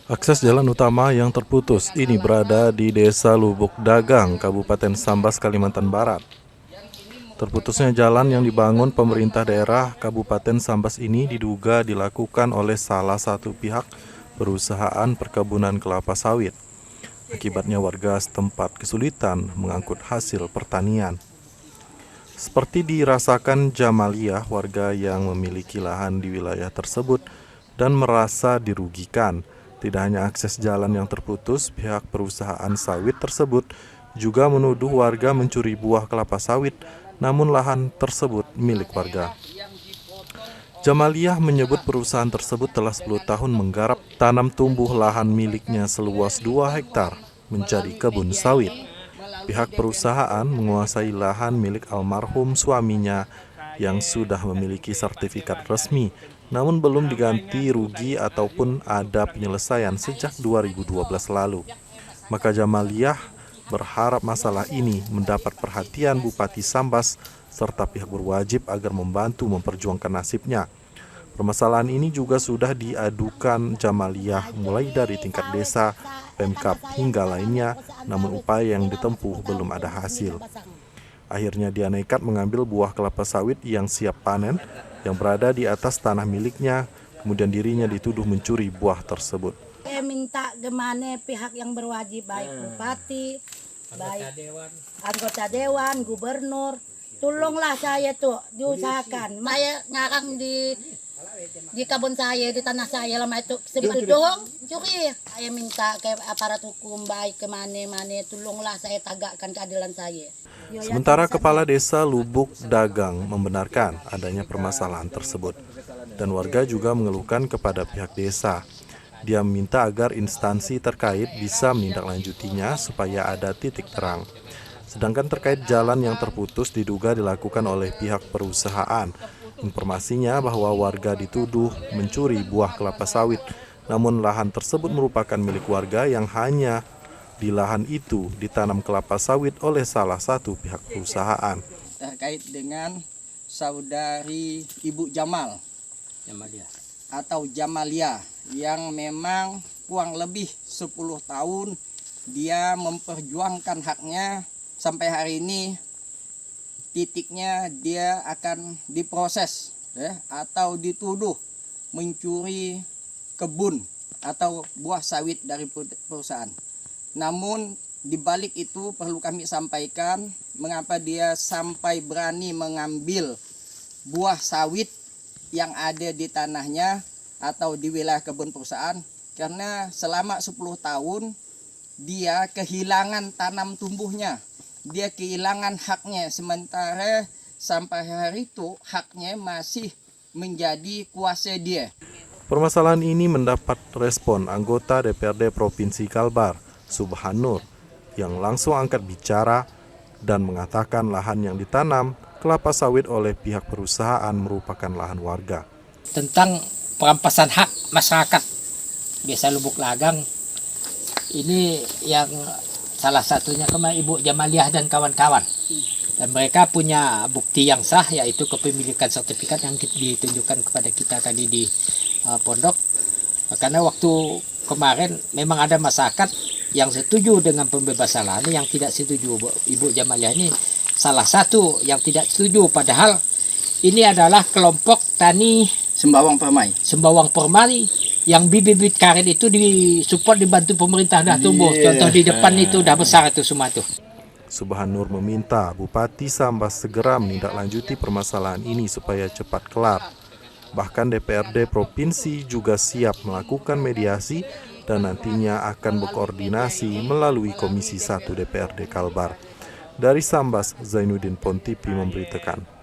Akses jalan utama yang terputus ini berada di Desa Lubuk Dagang, Kabupaten Sambas, Kalimantan Barat. Terputusnya jalan yang dibangun pemerintah daerah Kabupaten Sambas ini diduga dilakukan oleh salah satu pihak perusahaan perkebunan kelapa sawit. Akibatnya warga setempat kesulitan mengangkut hasil pertanian. Seperti dirasakan Jamaliah, warga yang memiliki lahan di wilayah tersebut dan merasa dirugikan. Tidak hanya akses jalan yang terputus, pihak perusahaan sawit tersebut juga menuduh warga mencuri buah kelapa sawit, namun lahan tersebut milik warga. Jamaliah menyebut perusahaan tersebut telah 10 tahun menggarap tanam tumbuh lahan miliknya seluas 2 hektar menjadi kebun sawit. Pihak perusahaan menguasai lahan milik almarhum suaminya yang sudah memiliki sertifikat resmi, namun belum diganti rugi ataupun ada penyelesaian sejak 2012 lalu. Maka Jamaliah berharap masalah ini mendapat perhatian Bupati Sambas serta pihak berwajib agar membantu memperjuangkan nasibnya. Permasalahan ini juga sudah diadukan Jamaliah mulai dari tingkat desa, Pemkab hingga lainnya, namun upaya yang ditempuh belum ada hasil. Akhirnya dia nekat mengambil buah kelapa sawit yang siap panen yang berada di atas tanah miliknya, kemudian dirinya dituduh mencuri buah tersebut. Saya minta gimana pihak yang berwajib, baik bupati, baik anggota dewan, gubernur, tolonglah saya tuh diusahakan. Saya ngarang di kebun saya, di tanah saya lama itu sempat dong curi. Saya minta ke aparat hukum baik kemana-mana, tolonglah saya tegakkan keadilan saya. Sementara Kepala Desa Lubuk Dagang membenarkan adanya permasalahan tersebut dan warga juga mengeluhkan kepada pihak desa. Dia meminta agar instansi terkait bisa menindaklanjutinya supaya ada titik terang. Sedangkan terkait jalan yang terputus diduga dilakukan oleh pihak perusahaan. Informasinya bahwa warga dituduh mencuri buah kelapa sawit, namun lahan tersebut merupakan milik warga yang hanya di lahan itu ditanam kelapa sawit oleh salah satu pihak perusahaan. Terkait dengan saudari Ibu Jamaliah atau Jamaliah yang memang kurang lebih 10 tahun dia memperjuangkan haknya, sampai hari ini titiknya dia akan diproses atau dituduh mencuri kebun atau buah sawit dari perusahaan. Namun di balik itu perlu kami sampaikan mengapa dia sampai berani mengambil buah sawit yang ada di tanahnya atau di wilayah kebun perusahaan, karena selama 10 tahun dia kehilangan tanam tumbuhnya, dia kehilangan haknya, sementara sampai hari itu haknya masih menjadi kuasa dia. Permasalahan ini mendapat respon anggota DPRD Provinsi Kalbar, Subhanur, yang langsung angkat bicara dan mengatakan lahan yang ditanam kelapa sawit oleh pihak perusahaan merupakan lahan warga. Tentang perampasan hak masyarakat Desa Lubuk Dagang ini yang salah satunya kemarin Ibu Jamaliah dan kawan-kawan, dan mereka punya bukti yang sah yaitu kepemilikan sertifikat yang ditunjukkan kepada kita tadi di pondok. Karena waktu kemarin memang ada masyarakat yang setuju dengan pembebasan lahan, yang tidak setuju. Ibu Jamaliah ini salah satu yang tidak setuju, padahal ini adalah kelompok tani Sembawang Permai yang bibit karet itu disupport, dibantu pemerintah, dah tumbuh. Contoh di depan itu dah besar itu semua itu. Subhanur meminta Bupati Sambas segera menindaklanjuti permasalahan ini supaya cepat kelar. Bahkan DPRD Provinsi juga siap melakukan mediasi dan nantinya akan berkoordinasi melalui Komisi 1 DPRD Kalbar. Dari Sambas, Zainuddin Pontipi memberitakan.